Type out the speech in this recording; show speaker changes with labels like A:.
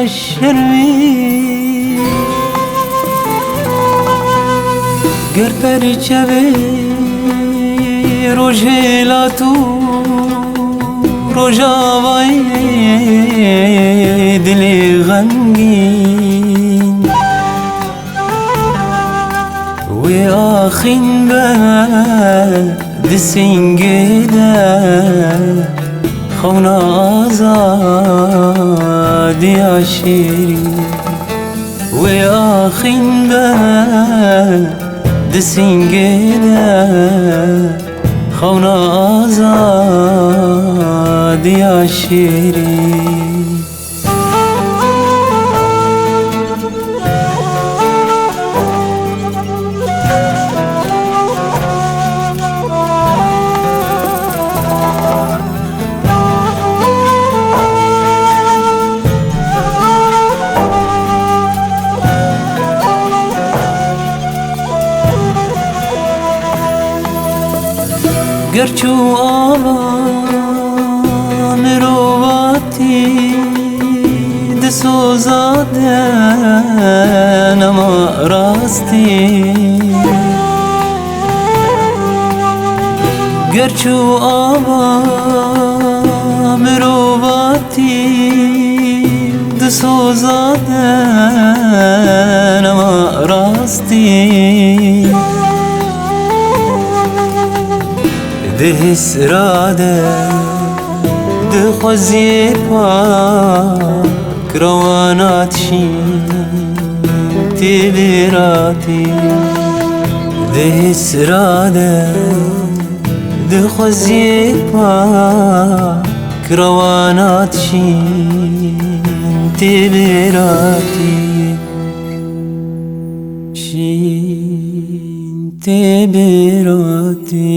A: شروی گر پرچوی روژلا تو روژاوای دلی غمگین و آخین به سنگیده خون آزادی عشیری و آخین به سنگیده خون آزادی عشیری گرچو آوا مروواتی دسوزاده نما راستی گرچو آوا مروواتی دسوزاده نما راستی ده سراده ده خوزی پاک روانات شین تی بیراتی ده سراده ده خوزی پاک روانات شین تی بیراتی شین تی بیراتی